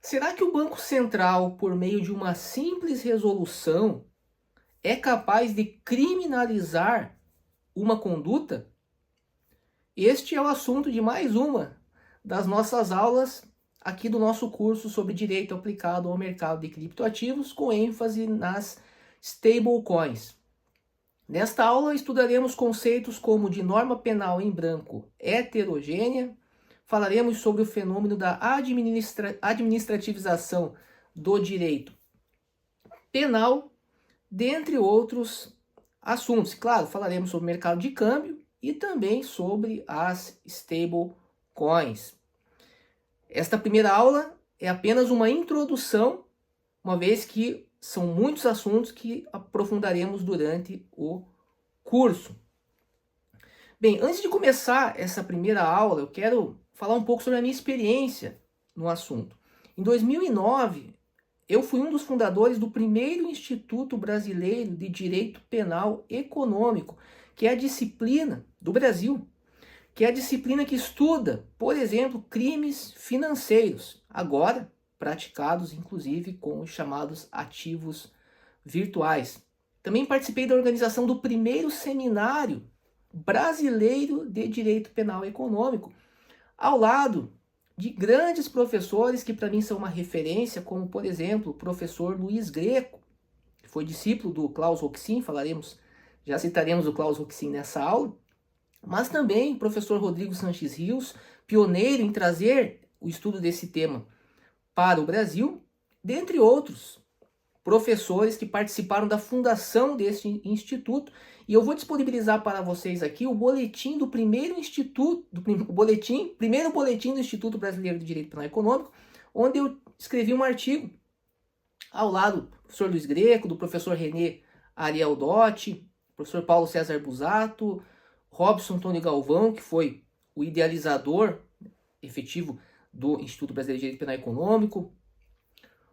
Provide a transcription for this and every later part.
Será que o Banco Central, por meio de uma simples resolução, é capaz de criminalizar uma conduta? Este é o assunto de mais uma das nossas aulas aqui do nosso curso sobre direito aplicado ao mercado de criptoativos, com ênfase nas stablecoins. Nesta aula estudaremos conceitos como de norma penal em branco heterogênea, falaremos sobre o fenômeno da administrativização do direito penal, dentre outros assuntos. Claro, falaremos sobre o mercado de câmbio e também sobre as stablecoins. Esta primeira aula é apenas uma introdução, uma vez que são muitos assuntos que aprofundaremos durante o curso. Bem, antes de começar essa primeira aula, eu quero falar um pouco sobre a minha experiência no assunto. Em 2009, eu fui um dos fundadores do primeiro Instituto Brasileiro de Direito Penal Econômico, que é a disciplina do Brasil, que é a disciplina que estuda, por exemplo, crimes financeiros, agora praticados inclusive com os chamados ativos virtuais. Também participei da organização do primeiro seminário brasileiro de direito penal econômico, ao lado de grandes professores que para mim são uma referência, como por exemplo o professor Luiz Greco, que foi discípulo do Klaus Roxin, já citaremos o Klaus Roxin nessa aula, mas também o professor Rodrigo Sanches Rios, pioneiro em trazer o estudo desse tema para o Brasil, dentre outros professores que participaram da fundação deste instituto. E eu vou disponibilizar para vocês aqui o boletim do primeiro instituto, primeiro boletim do Instituto Brasileiro de Direito Penal Econômico, onde eu escrevi um artigo ao lado do professor Luiz Greco, do professor René Ariel Dotti, professor Paulo César Busato, Robson Antônio Galvão, que foi o idealizador efetivo do Instituto Brasileiro de Direito Penal Econômico,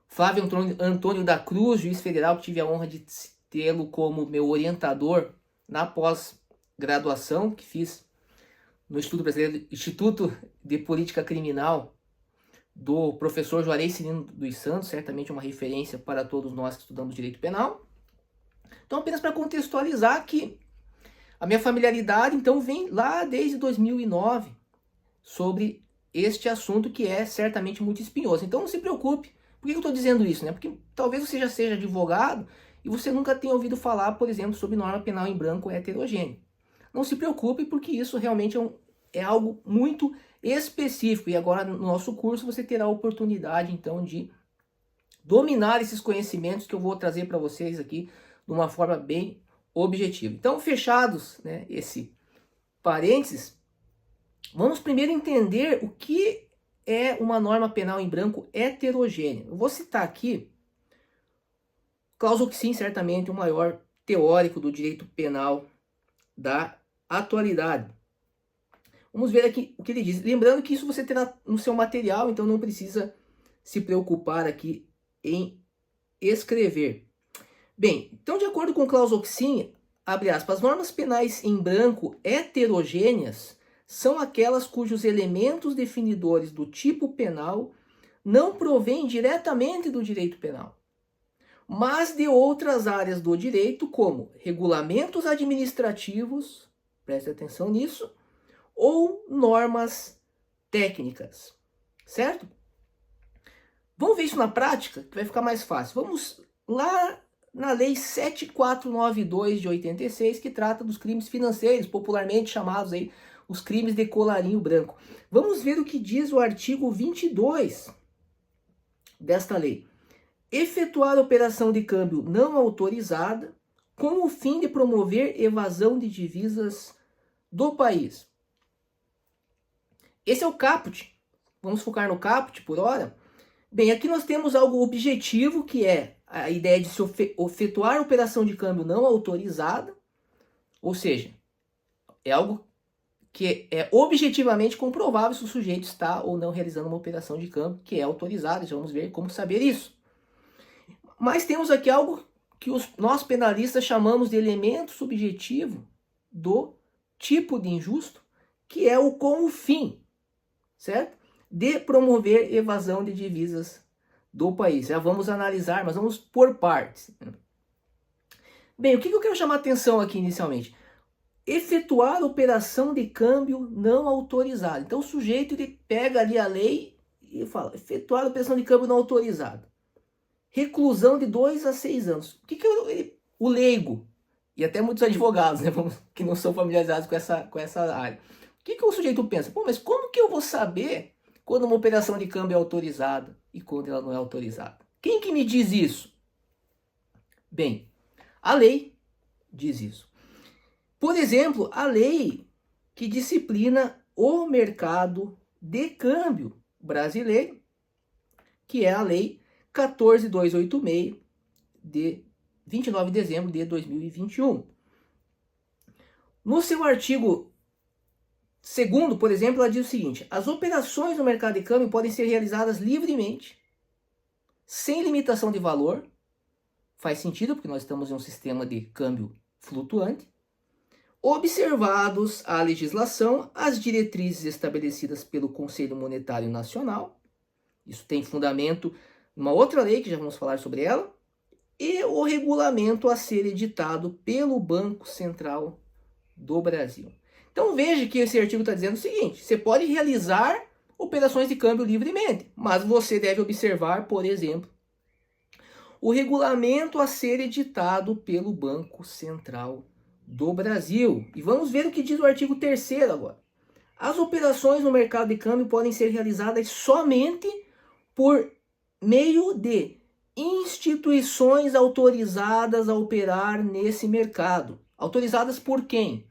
Flávio Antônio da Cruz, juiz federal, que tive a honra de tê-lo como meu orientador na pós-graduação que fiz no Instituto de Política Criminal do professor Juarez Cirino dos Santos, certamente uma referência para todos nós que estudamos direito penal. Então, apenas para contextualizar que a minha familiaridade, então, vem lá desde 2009 sobre este assunto que é certamente muito espinhoso. Então, não se preocupe. Por que eu estou dizendo isso? Porque talvez você já seja advogado e você nunca tenha ouvido falar, por exemplo, sobre norma penal em branco heterogênea. Não se preocupe, porque isso realmente é algo muito específico. E agora, no nosso curso, você terá a oportunidade, então, de dominar esses conhecimentos que eu vou trazer para vocês aqui de uma forma bem objetiva. Então, fechados, esse parênteses, vamos primeiro entender o que é uma norma penal em branco heterogênea. Eu vou citar aqui Klaus Roxin, certamente o maior teórico do direito penal da atualidade. Vamos ver aqui o que ele diz. Lembrando que isso você terá no seu material, então não precisa se preocupar aqui em escrever. Bem, então de acordo com Klaus Roxin, abre aspas, as normas penais em branco heterogêneas são aquelas cujos elementos definidores do tipo penal não provêm diretamente do direito penal, mas de outras áreas do direito, como regulamentos administrativos, preste atenção nisso, ou normas técnicas, certo? Vamos ver isso na prática, que vai ficar mais fácil. Vamos lá na Lei 7492 de 86, que trata dos crimes financeiros, popularmente chamados aí os crimes de colarinho branco. Vamos ver o que diz o artigo 22 desta lei. Efetuar operação de câmbio não autorizada com o fim de promover evasão de divisas do país. Esse é o caput. Vamos focar no caput por hora. Bem, aqui nós temos algo objetivo, que é a ideia de se efetuar operação de câmbio não autorizada, ou seja, é algo que é objetivamente comprovável se o sujeito está ou não realizando uma operação de câmbio que é autorizada. Já vamos ver como saber isso. Mas temos aqui algo que nós penalistas chamamos de elemento subjetivo do tipo de injusto, que é o com o fim, certo? De promover evasão de divisas do país. Já vamos analisar, mas vamos por partes. Bem, o que eu quero chamar a atenção aqui inicialmente? Efetuar operação de câmbio não autorizada. Então o sujeito ele pega ali a lei e fala, efetuar operação de câmbio não autorizada. Reclusão de 2 a 6 anos. O que o leigo, e até muitos advogados, né, que não são familiarizados com essa área. O que o sujeito pensa? Pô, mas como que eu vou saber quando uma operação de câmbio é autorizada e quando ela não é autorizada? Quem que me diz isso? Bem, a lei diz isso. Por exemplo, a lei que disciplina o mercado de câmbio brasileiro, que é a Lei 14.286, de 29 de dezembro de 2021. No seu artigo 2º, por exemplo, ela diz o seguinte: as operações no mercado de câmbio podem ser realizadas livremente, sem limitação de valor. Faz sentido, porque nós estamos em um sistema de câmbio flutuante. Observados a legislação, as diretrizes estabelecidas pelo Conselho Monetário Nacional. Isso tem fundamento em uma outra lei, que já vamos falar sobre ela. E o regulamento a ser editado pelo Banco Central do Brasil. Então veja que esse artigo está dizendo o seguinte: você pode realizar operações de câmbio livremente, mas você deve observar, por exemplo, o regulamento a ser editado pelo Banco Central do Brasil. E vamos ver o que diz o artigo 3º agora. As operações no mercado de câmbio podem ser realizadas somente por meio de instituições autorizadas a operar nesse mercado. Autorizadas por quem?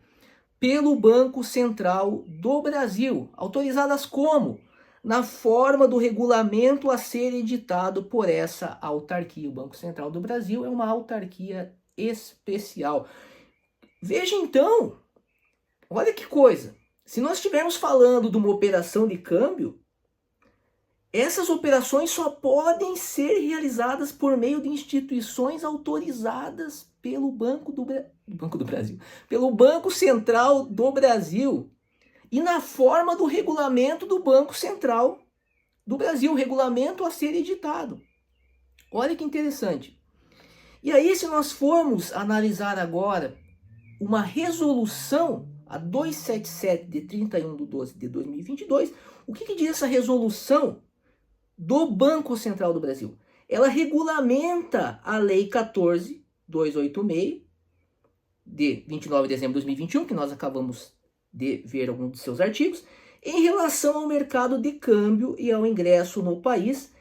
Pelo Banco Central do Brasil. Autorizadas como? Na forma do regulamento a ser editado por essa autarquia. O Banco Central do Brasil é uma autarquia especial. Veja então, olha que coisa. Se nós estivermos falando de uma operação de câmbio, essas operações só podem ser realizadas por meio de instituições autorizadas pelo Banco do Brasil, pelo Banco Central do Brasil, e na forma do regulamento do Banco Central do Brasil, regulamento a ser editado. Olha que interessante. E aí, se nós formos analisar agora uma resolução, a 277 de 31/12 de 2022, o que diz essa resolução do Banco Central do Brasil? Ela regulamenta a Lei 14.286, de 29 de dezembro de 2021, que nós acabamos de ver alguns de seus artigos, em relação ao mercado de câmbio e ao ingresso no país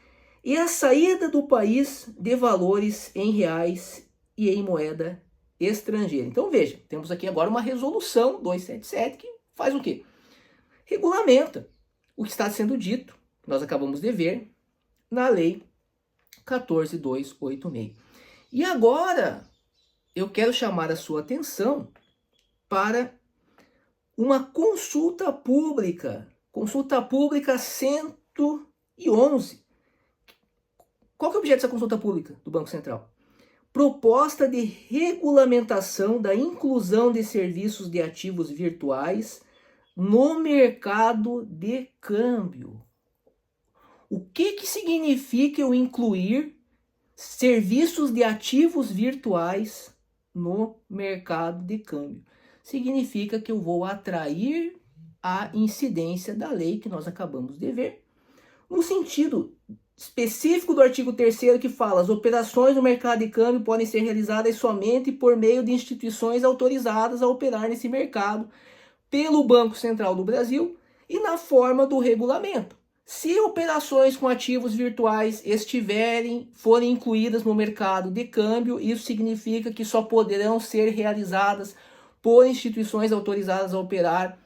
e a saída do país de valores em reais e em moeda estrangeira. Então veja, temos aqui agora uma resolução 277 que faz o quê? Regulamenta o que está sendo dito, que nós acabamos de ver, na Lei 14.286. E agora eu quero chamar a sua atenção para uma consulta pública 111. Qual que é o objeto dessa consulta pública do Banco Central? Proposta de regulamentação da inclusão de serviços de ativos virtuais no mercado de câmbio. O que significa eu incluir serviços de ativos virtuais no mercado de câmbio? Significa que eu vou atrair a incidência da lei que nós acabamos de ver, no sentido específico do artigo 3º, que fala: as operações no mercado de câmbio podem ser realizadas somente por meio de instituições autorizadas a operar nesse mercado pelo Banco Central do Brasil e na forma do regulamento. Se operações com ativos virtuais forem incluídas no mercado de câmbio, isso significa que só poderão ser realizadas por instituições autorizadas a operar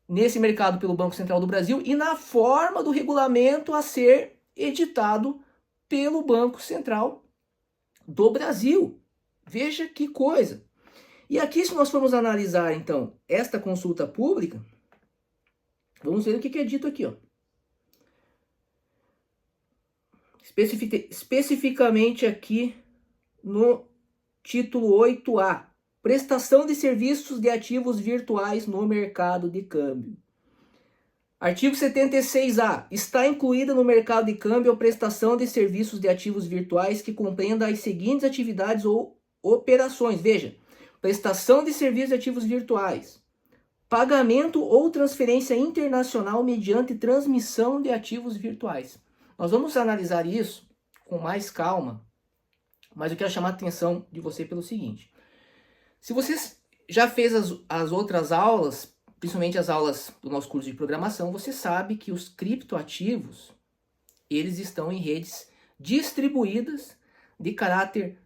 nesse mercado pelo Banco Central do Brasil e na forma do regulamento a ser editado pelo Banco Central do Brasil. Veja que coisa. E aqui, se nós formos analisar, então, esta consulta pública, vamos ver o que é dito aqui, ó. Especificamente aqui no título 8A, prestação de serviços de ativos virtuais no mercado de câmbio. Artigo 76A. Está incluída no mercado de câmbio a prestação de serviços de ativos virtuais que compreenda as seguintes atividades ou operações. Veja, prestação de serviços de ativos virtuais, pagamento ou transferência internacional mediante transmissão de ativos virtuais. Nós vamos analisar isso com mais calma, mas eu quero chamar a atenção de você pelo seguinte. Se você já fez as outras aulas, principalmente as aulas do nosso curso de programação, você sabe que os criptoativos, eles estão em redes distribuídas de caráter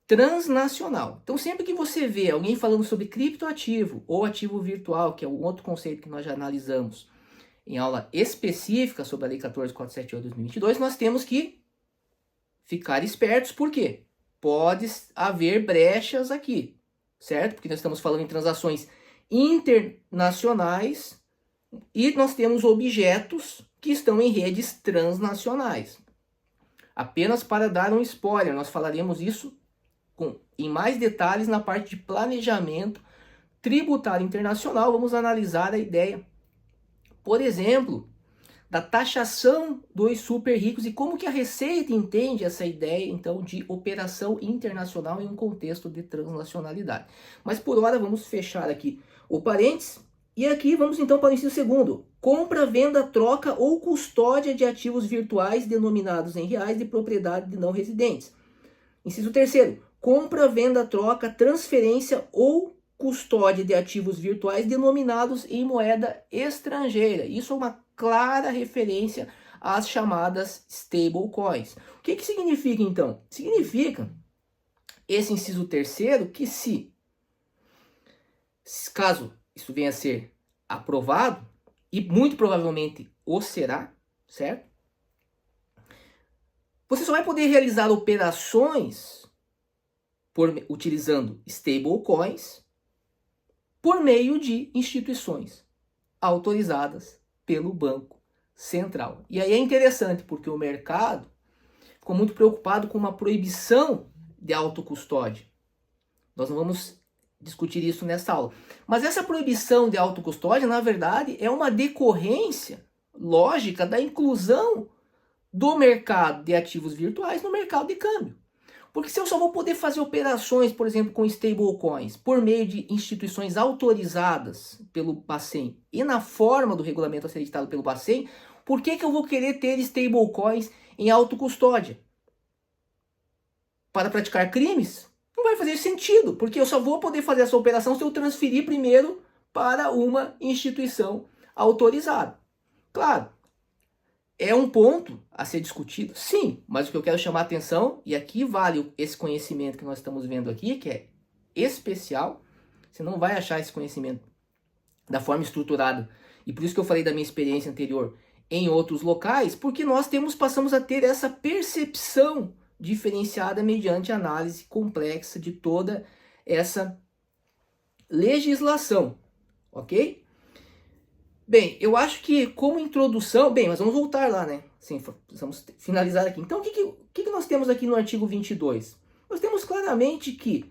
transnacional. Então, sempre que você vê alguém falando sobre criptoativo ou ativo virtual, que é um outro conceito que nós já analisamos em aula específica sobre a Lei 14.478/2022, nós temos que ficar espertos, por quê? Pode haver brechas aqui, certo? Porque nós estamos falando em transações internacionais e nós temos objetos que estão em redes transnacionais. Apenas para dar um spoiler, nós falaremos isso em mais detalhes na parte de planejamento tributário internacional. Vamos analisar a ideia, por exemplo, da taxação dos super ricos e como que a Receita entende essa ideia, então, de operação internacional em um contexto de transnacionalidade. Mas por hora vamos fechar aqui o parênteses e aqui vamos então para o inciso segundo. Compra, venda, troca ou custódia de ativos virtuais denominados em reais de propriedade de não residentes. Inciso terceiro. Compra, venda, troca, transferência ou custódia de ativos virtuais denominados em moeda estrangeira. Isso é uma clara referência às chamadas stablecoins. O que significa então? Significa, esse inciso terceiro, que caso isso venha a ser aprovado, e muito provavelmente o será, certo? Você só vai poder realizar operações utilizando stablecoins por meio de instituições autorizadas pelo Banco Central. E aí é interessante porque o mercado ficou muito preocupado com uma proibição de autocustódia. Nós não vamos discutir isso nessa aula. Mas essa proibição de autocustódia, na verdade, é uma decorrência lógica da inclusão do mercado de ativos virtuais no mercado de câmbio. Porque se eu só vou poder fazer operações, por exemplo, com stablecoins, por meio de instituições autorizadas pelo Bacen e na forma do regulamento a ser editado pelo Bacen, por que eu vou querer ter stablecoins em autocustódia? Para praticar crimes? Não vai fazer sentido, porque eu só vou poder fazer essa operação se eu transferir primeiro para uma instituição autorizada. Claro, é um ponto a ser discutido, sim, mas o que eu quero chamar a atenção, e aqui vale esse conhecimento que nós estamos vendo aqui, que é especial, você não vai achar esse conhecimento da forma estruturada, e por isso que eu falei da minha experiência anterior em outros locais, porque nós passamos a ter essa percepção diferenciada mediante análise complexa de toda essa legislação, ok? Bem, eu acho que como introdução... Bem, mas vamos voltar lá, né? Sim, vamos finalizar aqui. Então, o que nós temos aqui no artigo 22? Nós temos claramente que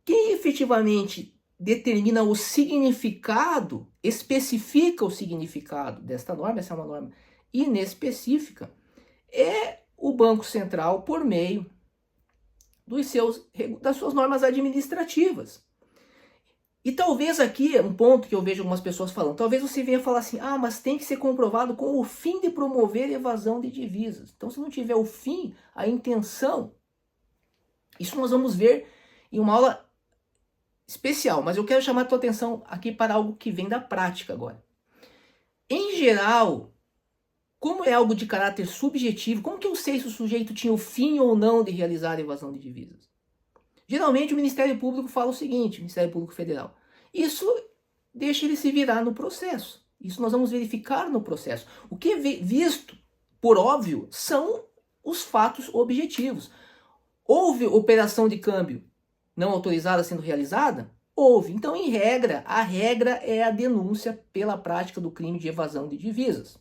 quem efetivamente determina o significado, especifica o significado desta norma, essa é uma norma inespecífica, é o Banco Central por meio das suas normas administrativas. E talvez aqui, um ponto que eu vejo algumas pessoas falando, talvez você venha falar assim, mas tem que ser comprovado com o fim de promover evasão de divisas. Então, se não tiver o fim, a intenção, isso nós vamos ver em uma aula especial, mas eu quero chamar a tua atenção aqui para algo que vem da prática agora. Em geral, como é algo de caráter subjetivo, como que eu sei se o sujeito tinha o fim ou não de realizar a evasão de divisas? Geralmente o Ministério Público fala o seguinte, o Ministério Público Federal, isso deixa ele se virar no processo. Isso nós vamos verificar no processo. O que é visto, por óbvio, são os fatos objetivos. Houve operação de câmbio não autorizada sendo realizada? Houve. Então, em regra, a regra é a denúncia pela prática do crime de evasão de divisas.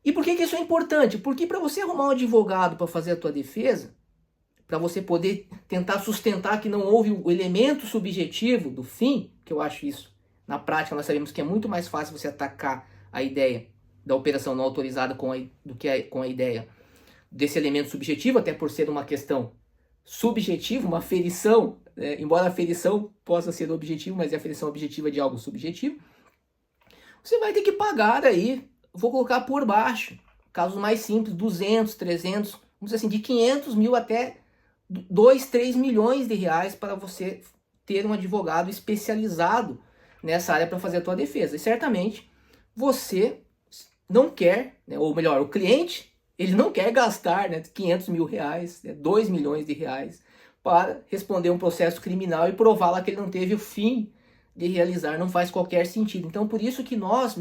E por que isso é importante? Porque para você arrumar um advogado para fazer a tua defesa, para você poder tentar sustentar que não houve o elemento subjetivo do fim, que eu acho isso, na prática nós sabemos que é muito mais fácil você atacar a ideia da operação não autorizada com a ideia desse elemento subjetivo, até por ser uma questão subjetiva, uma aferição, embora a aferição possa ser objetivo, mas a aferição objetiva de algo subjetivo, você vai ter que pagar aí, vou colocar por baixo, casos mais simples, 200, 300, vamos dizer assim, de 500 mil até 2, 3 milhões de reais para você ter um advogado especializado nessa área para fazer a tua defesa. E certamente você não quer, né, ou melhor, o cliente, ele não quer gastar, né, 500 mil reais, 2 milhões de reais para responder um processo criminal e provar lá que ele não teve o fim de realizar. Não faz qualquer sentido. Então, por isso que nós,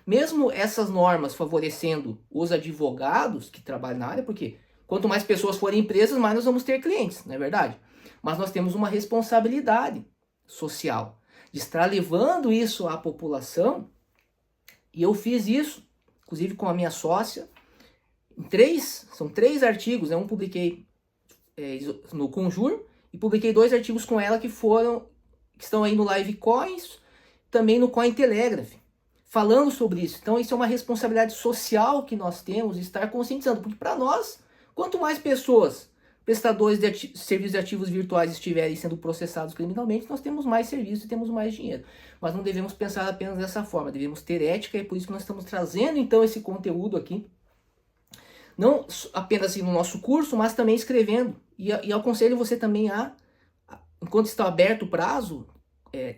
mesmo essas normas favorecendo os advogados que trabalham na área, porque quanto mais pessoas forem presas, mais nós vamos ter clientes, não é verdade? Mas nós temos uma responsabilidade social de estar levando isso à população, e eu fiz isso, inclusive com a minha sócia, são 3 artigos, né? Um publiquei no Conjur e publiquei 2 artigos com ela que estão aí no Live Coins, também no Cointelegraph, falando sobre isso. Então isso é uma responsabilidade social que nós temos, estar conscientizando, porque para nós, quanto mais pessoas, prestadores de serviços de ativos virtuais estiverem sendo processados criminalmente, nós temos mais serviços e temos mais dinheiro. Mas não devemos pensar apenas dessa forma, devemos ter ética, e é por isso que nós estamos trazendo então esse conteúdo aqui, não apenas no nosso curso, mas também escrevendo. E aconselho você também enquanto está aberto o prazo,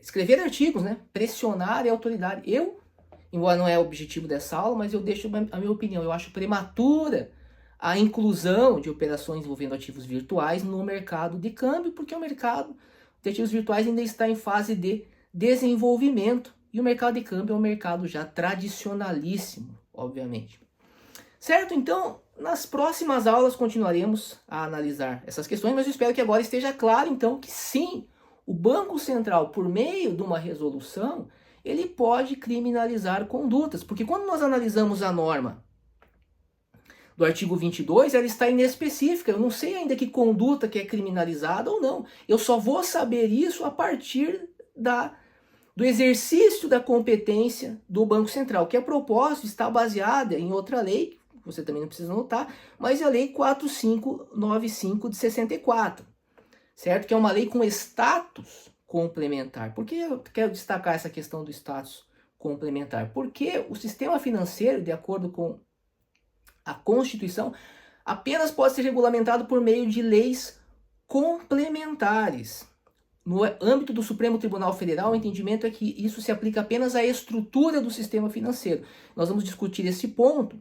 escrever artigos, né? Pressionar a autoridade. Embora não é o objetivo dessa aula, mas eu deixo a minha opinião. Eu acho prematura a inclusão de operações envolvendo ativos virtuais no mercado de câmbio, porque o mercado de ativos virtuais ainda está em fase de desenvolvimento. E o mercado de câmbio é um mercado já tradicionalíssimo, obviamente. Certo? Então, nas próximas aulas continuaremos a analisar essas questões, mas eu espero que agora esteja claro, então, que sim, o Banco Central, por meio de uma resolução, ele pode criminalizar condutas, porque quando nós analisamos a norma do artigo 22, ela está inespecífica, eu não sei ainda que conduta que é criminalizada ou não, eu só vou saber isso a partir do exercício da competência do Banco Central, que a propósito está baseada em outra lei, você também não precisa notar, mas é a Lei 4595 de 64, certo? Que é uma lei com status complementar. Por que eu quero destacar essa questão do status complementar? Porque o sistema financeiro, de acordo com a Constituição, apenas pode ser regulamentado por meio de leis complementares. No âmbito do Supremo Tribunal Federal, o entendimento é que isso se aplica apenas à estrutura do sistema financeiro. Nós vamos discutir esse ponto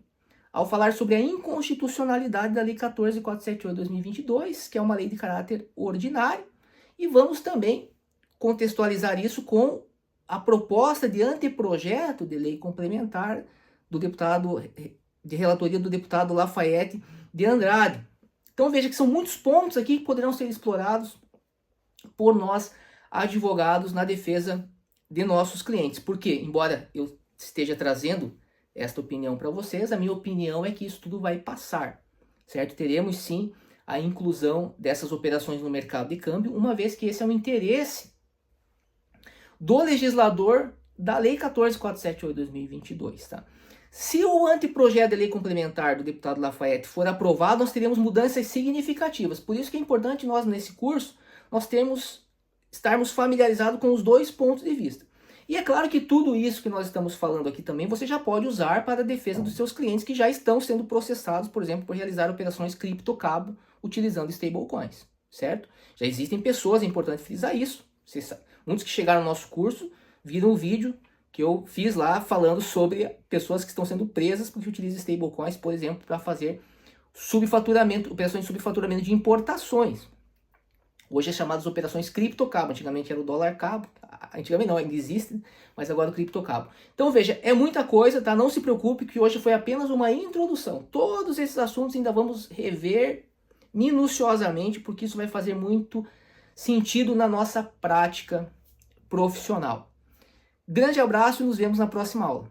ao falar sobre a inconstitucionalidade da Lei 14.478 de 2022, que é uma lei de caráter ordinário, e vamos também contextualizar isso com a proposta de anteprojeto de lei complementar de relatoria do deputado Lafayette de Andrade. Então veja que são muitos pontos aqui que poderão ser explorados por nós, advogados, na defesa de nossos clientes. Porque, embora eu esteja trazendo esta opinião para vocês, a minha opinião é que isso tudo vai passar, certo? Teremos sim a inclusão dessas operações no mercado de câmbio, uma vez que esse é um interesse do legislador da Lei 14.478 de 2022, tá? Se o anteprojeto de lei complementar do deputado Lafayette for aprovado, nós teremos mudanças significativas. Por isso que é importante nós, nesse curso, estarmos familiarizados com os 2 pontos de vista. E é claro que tudo isso que nós estamos falando aqui também, você já pode usar para a defesa dos seus clientes que já estão sendo processados, por exemplo, por realizar operações criptocabo utilizando stablecoins, certo? Já existem pessoas, é importante frisar isso. Muitos que chegaram no nosso curso viram o vídeo que eu fiz lá falando sobre pessoas que estão sendo presas porque utilizam stablecoins, por exemplo, para fazer operações de subfaturamento de importações. Hoje é chamadas operações criptocabo, antigamente era o dólar cabo, antigamente não, ainda existe, mas agora o criptocabo. Então veja, é muita coisa, tá? Não se preocupe que hoje foi apenas uma introdução. Todos esses assuntos ainda vamos rever minuciosamente, porque isso vai fazer muito sentido na nossa prática profissional. Grande abraço e nos vemos na próxima aula.